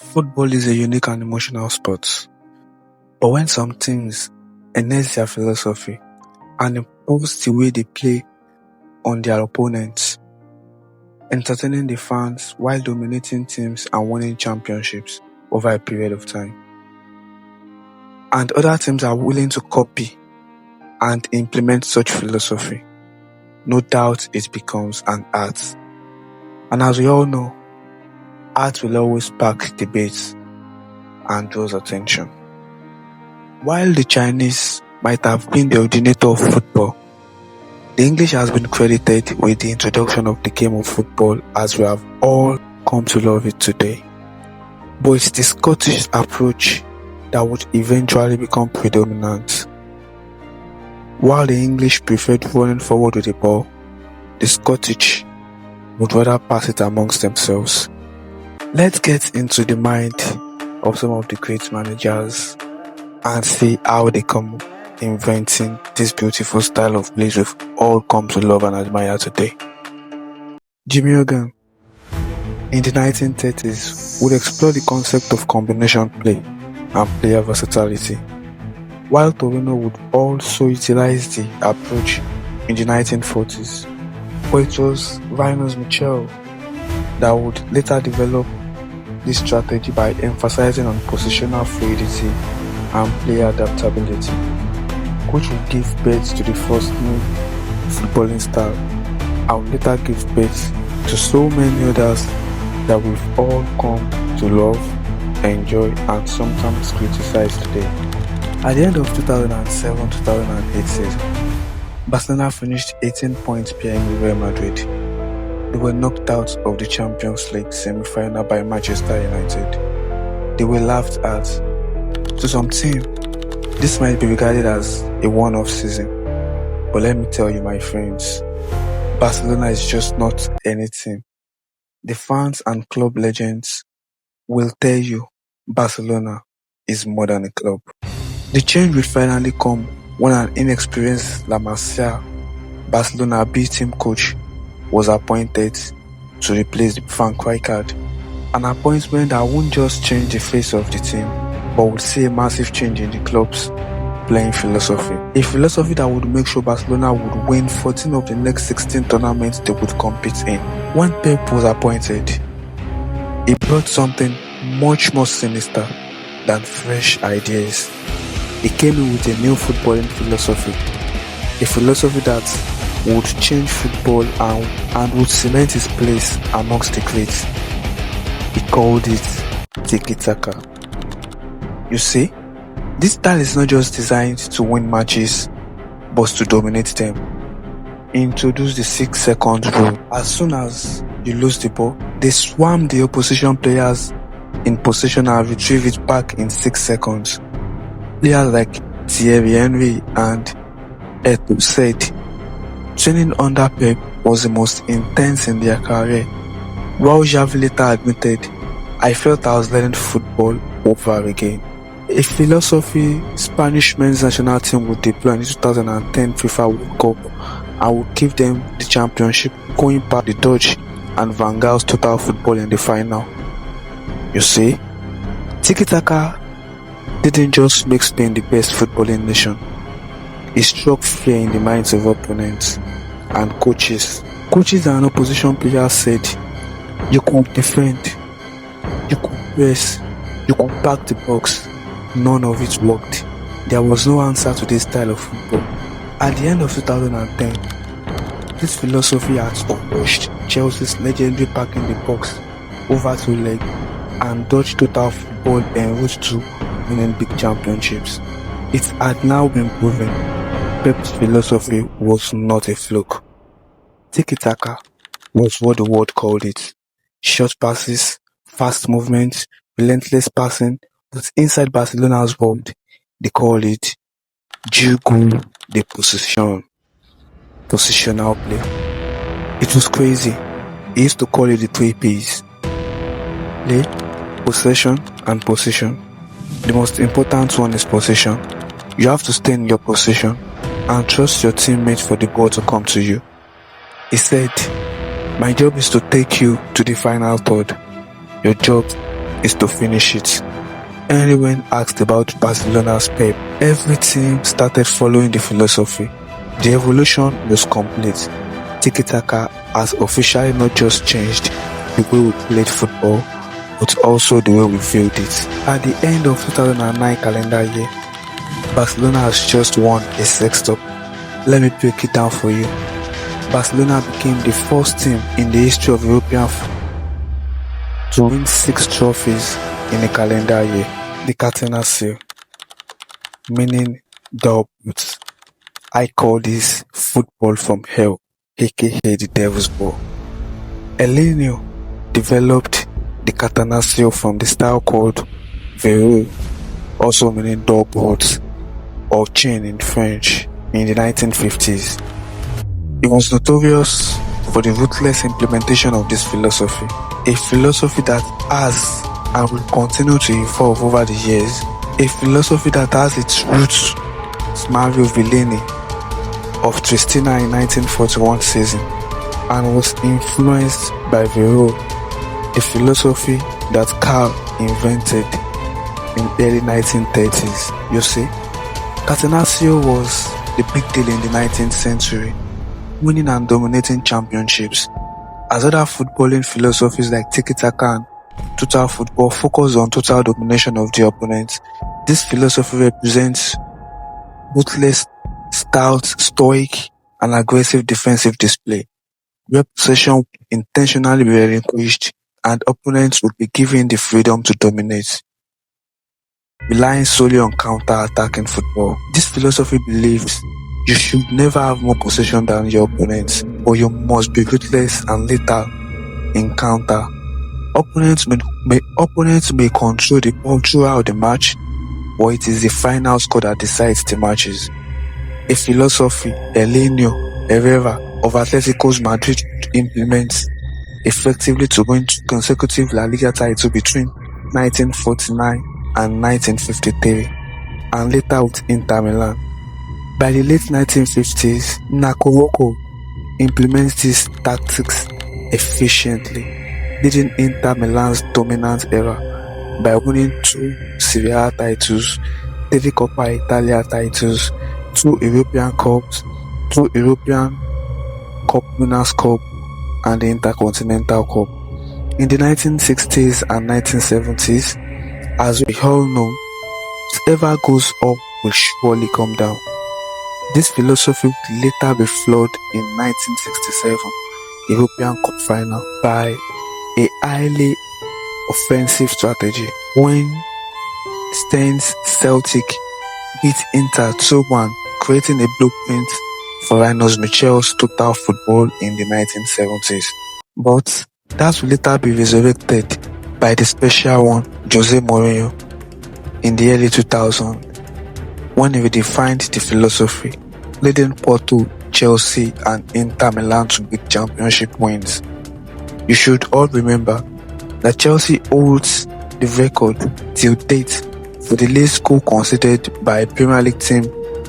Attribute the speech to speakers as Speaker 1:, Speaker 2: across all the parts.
Speaker 1: Football is a unique and emotional sport, but when some teams enhance their philosophy and impose the way they play on their opponents, entertaining the fans while dominating teams and winning championships over a period of time, and other teams are willing to copy and implement such philosophy, no doubt it becomes an art. And as we all know, art will always spark debates and draws attention. While the Chinese might have been the originator of football, the English has been credited with the introduction of the game of football as we have all come to love it today. But it's the Scottish approach that would eventually become predominant. While the English preferred running forward with the ball, the Scottish would rather pass it amongst themselves. Let's get into the mind of some of the great managers and see how they come inventing this beautiful style of play we've all come to love and admire today. Jimmy Hogan, in the 1930s, would explore the concept of combination play and player versatility, while Torino would also utilize the approach in the 1940s. But it was Rinus Michel that would later develop this strategy by emphasizing on positional fluidity and player adaptability, which would give birth to the first new footballing style and would later give birth to so many others that we've all come to love, enjoy, and sometimes criticize today. At the end of 2007-2008 season, Barcelona finished 18 points behind Real Madrid. They were knocked out of the Champions League semi-final by Manchester United. They were laughed at. To some team, this might be regarded as a one-off season. But let me tell you, my friends, Barcelona is just not any team. The fans and club legends will tell you Barcelona is more than a club. The change will finally come when an inexperienced La Masia, Barcelona B team coach, was appointed to replace the Frank Rijkaard, an appointment that won't just change the face of the team, but would see a massive change in the club's playing philosophy. A philosophy that would make sure Barcelona would win 14 of the next 16 tournaments they would compete in. When Pep was appointed, he brought something much more sinister than fresh ideas. He came in with a new footballing philosophy, a philosophy that would change football and would cement his place amongst the greats. He called it tiki-taka. You see, this style is not just designed to win matches, but to dominate them. He introduced the 6-second rule. As soon as you lose the ball, they swarm the opposition players in possession and retrieve it back in 6 seconds. Players like Thierry Henry and Eto'o said, training under Pep was the most intense in their career. While Xavi later admitted, I felt I was learning football over again. A philosophy Spanish men's national team would deploy in the 2010 FIFA World Cup and would give them the championship, going past the Dutch and Van Gaal's total football in the final. You see, tiki-taka didn't just make Spain the best footballing nation. It struck fear in the minds of opponents and coaches. Coaches and opposition players said, you could defend, you could press, you could back the box. None of it worked. There was no answer to this style of football. At the end of 2010, this philosophy had pushed Chelsea's legendary packing the box over 2 legs and Dutch total football en route to winning big championships. It had now been proven Pep's philosophy was not a fluke. Tiki-taka was what the world called it. Short passes, fast movements, relentless passing, but inside Barcelona's world, they call it Juego de Posición, positional play. It was crazy. He used to call it the 3 Ps. Play, possession, and position. The most important one is position. You have to stay in your position and trust your teammates for the ball to come to you. He said, my job is to take you to the final third. Your job is to finish it. Henry, when asked about Barcelona's Pep, every team started following the philosophy. The evolution was complete. Tiki-taka has officially not just changed the way we played football, but also the way we viewed it. At the end of 2009 calendar year, Barcelona has just won a sextuple. Let me break it down for you. Barcelona became the first team in the history of European football to win 6 trophies in a calendar year. The Catenaccio, meaning doubles. I call this football from hell, aka the devil's ball. Mourinho developed the Catenaccio from the style called verrou, also meaning doubles or chain in French, in the 1950s. He was notorious for the ruthless implementation of this philosophy, a philosophy that has and will continue to evolve over the years, a philosophy that has its roots in Mario Villani of Tristina in 1941 season and was influenced by verrou, a philosophy that Carl invented in early 1930s. You see, Catenaccio was the big deal in the 19th century, winning and dominating championships, as other footballing philosophies like tiki-taka and total football focus on total domination of the opponent. This philosophy represents ruthless, stout, stoic, and aggressive defensive display, where possession would intentionally be relinquished and opponents would be given the freedom to dominate, relying solely on counter-attacking football. This philosophy believes you should never have more possession than your opponents, but you must be ruthless and lethal in counter. Opponents may control the ball throughout the match, but it is the final score that decides the matches. A philosophy Mourinho Herrera of Atletico Madrid implements effectively to win 2 consecutive La Liga titles between 1949 and 1953, and later with Inter Milan. By the late 1950s, Nakoroko implements these tactics efficiently, leading Inter Milan's dominant era by winning 2 Serie A titles, 3 Coppa Italia titles, 2 European Cups, 2 European Cup Winners' Cup, and the Intercontinental Cup. In the 1960s and 1970s, as we all know, whatever goes up will surely come down. This philosophy would later be flawed in 1967 European Cup final by a highly offensive strategy when Stein's Celtic beat Inter 2-1, creating a blueprint for Rinus Michel's total football in the 1970s. But that will later be resurrected by the special one Jose Mourinho in the early 2000s, when he redefined the philosophy, leading Porto, Chelsea and Inter Milan to big championship wins. You should all remember that Chelsea holds the record till date for the least goal conceded by a Premier League team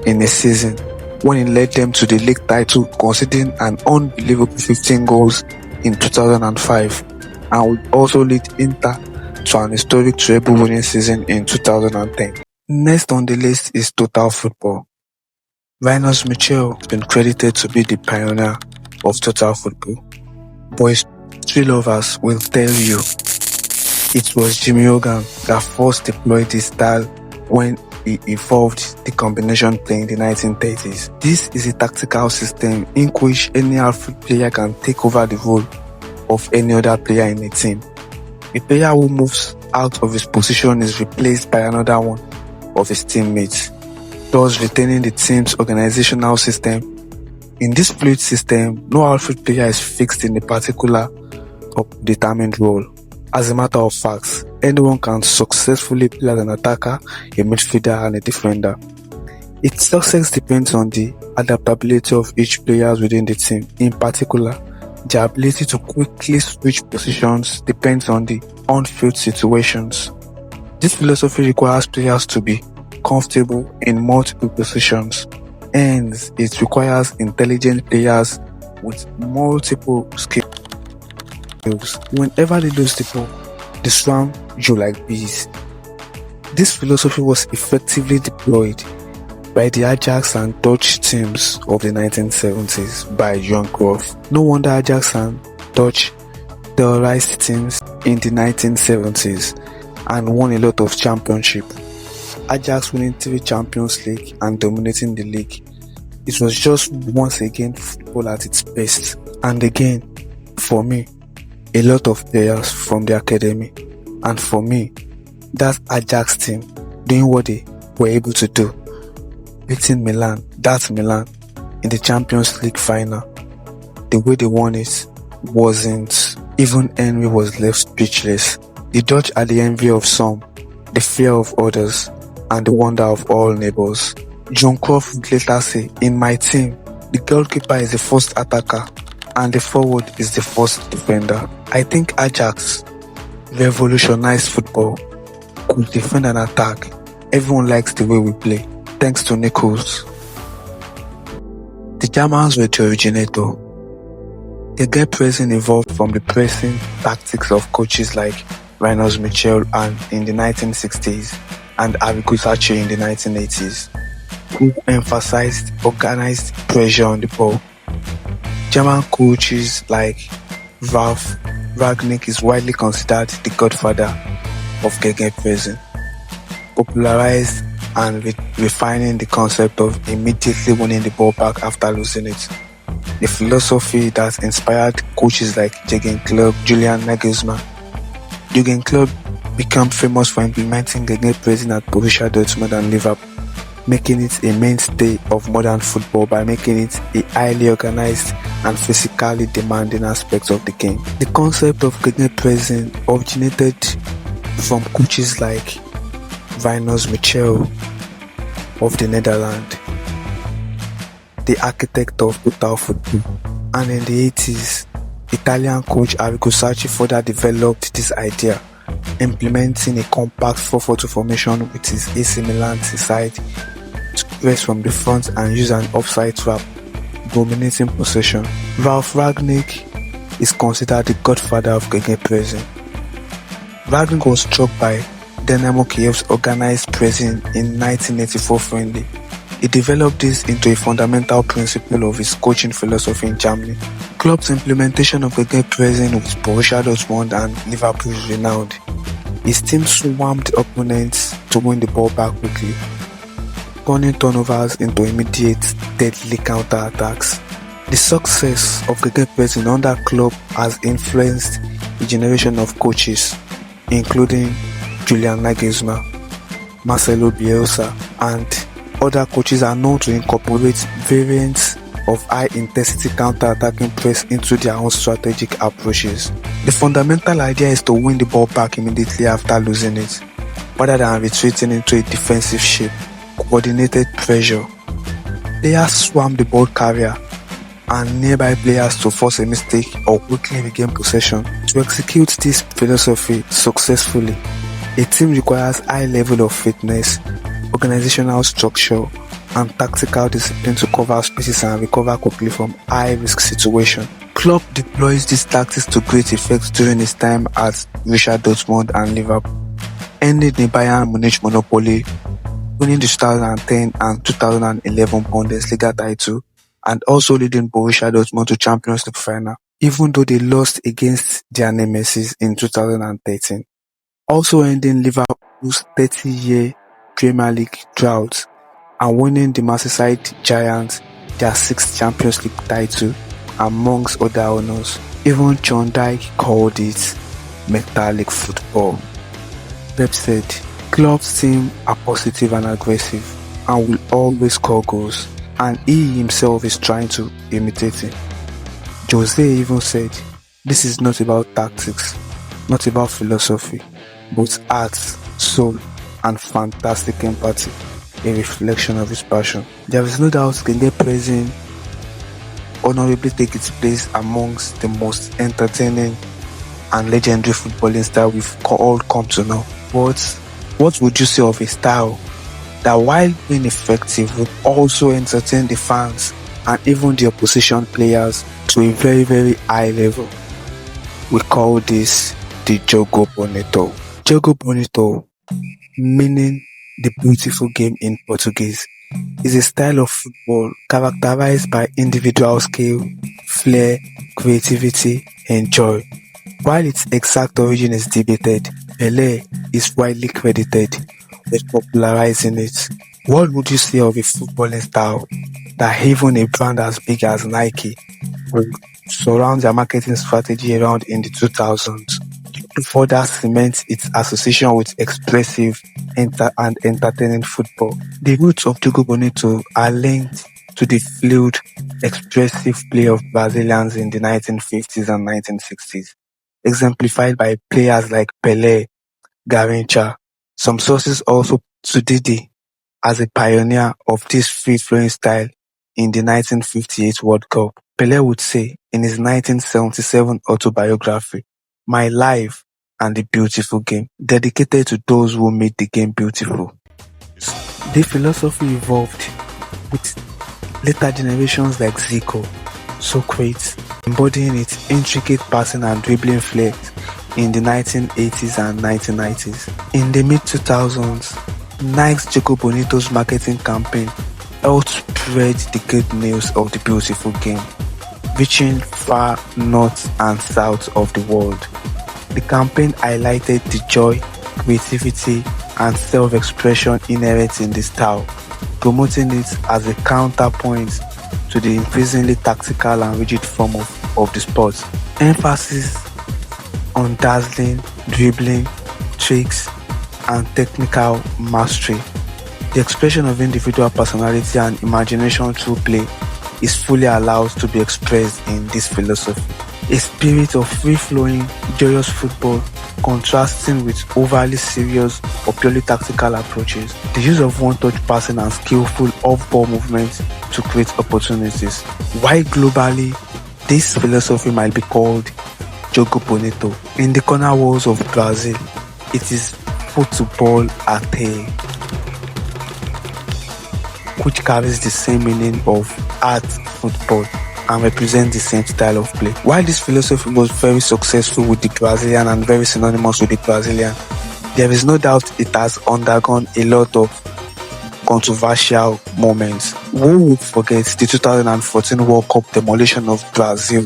Speaker 1: in a season, when it led them to the league title, conceding an unbelievable 15 goals in 2005, and would also lead Inter to an historic treble winning season in 2010. Next on the list is total football. Rinus Michel has been credited to be the pioneer of total football, but history lovers will tell you it was Jimmy Hogan that first deployed this style when he evolved the combination play in the 1930s. This is a tactical system in which any outfield player can take over the role of any other player in a team. A player who moves out of his position is replaced by another one of his teammates, thus retaining the team's organizational system. In this fluid system, no outfield player is fixed in a particular or determined role. As a matter of fact, anyone can successfully play as an attacker, a midfielder and a defender. Its success depends on the adaptability of each player within the team. In particular, the ability to quickly switch positions depends on the on-field situations. This philosophy requires players to be comfortable in multiple positions. Hence, it requires intelligent players with multiple skills. Whenever they lose the ball, the swarm you like bees. This philosophy was effectively deployed by the Ajax and Dutch teams of the 1970s by Johan Cruyff. No wonder Ajax and Dutch terrorized teams in the 1970s and won a lot of championships. Ajax winning 3 Champions League and dominating the league. It was just once again football at its best. And again, for me, a lot of players from the academy. And for me, that Ajax team doing what they were able to do. Beating Milan, in the Champions League final. The way they won it wasn't, even Henry was left speechless. The Dutch are the envy of some, the fear of others, and the wonder of all neighbors. Johan Cruyff would later say, in my team, the goalkeeper is the first attacker and the forward is the first defender. I think Ajax revolutionized football, could defend and attack. Everyone likes the way we play, thanks to Nichols. The Germans were the originator. The game pressing evolved from the pressing tactics of coaches like Rinus Michel and in the 1960s and Arrigo Sacchi in the 1980s, who emphasized organized pressure on the ball. German coaches like Ralf Rangnick is widely considered the godfather of gegenpressing, popularized and refining the concept of immediately winning the ball back after losing it. The philosophy that inspired coaches like Jürgen Klopp, Julian Nagelsmann. Jürgen Klopp became famous for implementing gegenpressing at Borussia Dortmund and Liverpool, making it a mainstay of modern football by making it a highly organized and physically demanding aspect of the game. The concept of gegenpressing originated from coaches like Rinus Michel of the Netherlands, the architect of total football. And in the 80s, Italian coach Arrigo Sacchi further developed this idea, implementing a compact 4-4-2 formation with his AC Milan side to press from the front and use an offside trap, dominating possession. Ralf Rangnick is considered the godfather of gegenpressing. Rangnick was struck by Dynamo Kiev's organized pressing in 1984 friendly. He developed this into a fundamental principle of his coaching philosophy in Germany. Klopp's implementation of gegenpressing with Borussia Dortmund and Liverpool is renowned. His team swarmed opponents to win the ball back quickly, turning turnovers into immediate, deadly counter-attacks. The success of gegenpressing under Klopp has influenced a generation of coaches, including Julian Nagelsmann, Marcelo Bielsa, and other coaches are known to incorporate variants of high-intensity counter-attacking press into their own strategic approaches. The fundamental idea is to win the ball back immediately after losing it, rather than retreating into a defensive shape. Coordinated pressure. Players swarm the ball carrier and nearby players to force a mistake or quickly regain possession. To execute this philosophy successfully, a team requires high level of fitness, organizational structure, and tactical discipline to cover spaces and recover quickly from high-risk situations. Klopp deploys these tactics to great effect during his time at Borussia Dortmund and Liverpool, ending the Bayern Munich monopoly, winning the 2010 and 2011 Bundesliga title, and also leading Borussia Dortmund to Champions League final, even though they lost against their nemesis in 2013. Also ending Liverpool's 30-year Premier League drought and winning the Merseyside Giants their 6th Champions League title, amongst other honours. Even John Dyke called it metallic football. Pep said, Klopp's team are positive and aggressive and will always score goals, and he himself is trying to imitate it. Jose even said, this is not about tactics, not about philosophy, but art, soul, and fantastic empathy, a reflection of his passion. There is no doubt gegenpressing honorably take its place amongst the most entertaining and legendary footballing style we've all come to know. But what would you say of a style that, while being effective, would also entertain the fans and even the opposition players to a very, very high level? We call this the Jogo Bonito. Jogo bonito, meaning the beautiful game in Portuguese, is a style of football characterized by individual skill, flair, creativity, and joy. While its exact origin is debated, Pelé is widely credited with popularizing it. What would you say of a footballing style that even a brand as big as Nike will surround their marketing strategy around in the 2000s to further cement its association with expressive and entertaining football? The roots of Jogo Bonito are linked to the fluid, expressive play of Brazilians in the 1950s and 1960s, exemplified by players like Pelé, Garrincha. Some sources also to Didi as a pioneer of this free-flowing style in the 1958 World Cup. Pelé would say in his 1977 autobiography, "My life and the beautiful game," dedicated to those who made the game beautiful. The philosophy evolved with later generations like Zico, Socrates, embodying its intricate passing and dribbling flair in the 1980s and 1990s. In the mid-2000s, Nike's Jogo Bonito's marketing campaign helped spread the good news of the beautiful game, reaching far north and south of the world. The campaign highlighted the joy, creativity, and self-expression inherent in the style, promoting it as a counterpoint to the increasingly tactical and rigid form of the sport. Emphasis on dazzling, dribbling, tricks, and technical mastery. The expression of individual personality and imagination through play is fully allowed to be expressed in this philosophy. A spirit of free-flowing, joyous football contrasting with overly serious or purely tactical approaches. The use of one-touch passing and skillful off-ball movements to create opportunities. While globally, this philosophy might be called Jogo Bonito, in the corner walls of Brazil, it is football arte, which carries the same meaning of art football and represents the same style of play. While this philosophy was very successful with the Brazilian and very synonymous with the Brazilian, there is no doubt it has undergone a lot of controversial moments. Who would forget the 2014 World Cup demolition of Brazil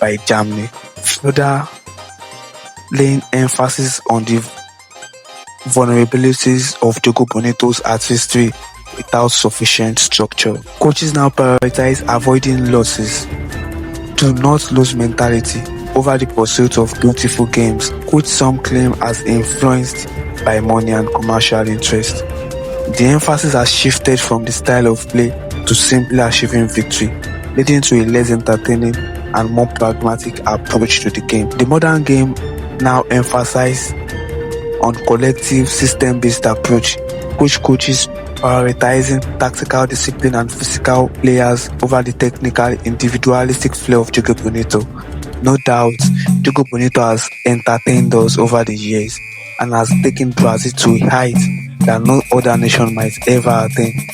Speaker 1: by Germany, further laying emphasis on the vulnerabilities of Jogo Bonito's artistry without sufficient structure. Coaches now prioritize avoiding losses. Do not lose mentality over the pursuit of beautiful games, which some claim as influenced by money and commercial interest. The emphasis has shifted from the style of play to simply achieving victory, leading to a less entertaining and more pragmatic approach to the game. The modern game now emphasizes on collective system-based approach, which coaches prioritizing tactical discipline and physical players over the technical individualistic flair of Jogo Bonito. No doubt, Jogo Bonito has entertained us over the years and has taken Brazil to a height that no other nation might ever attain.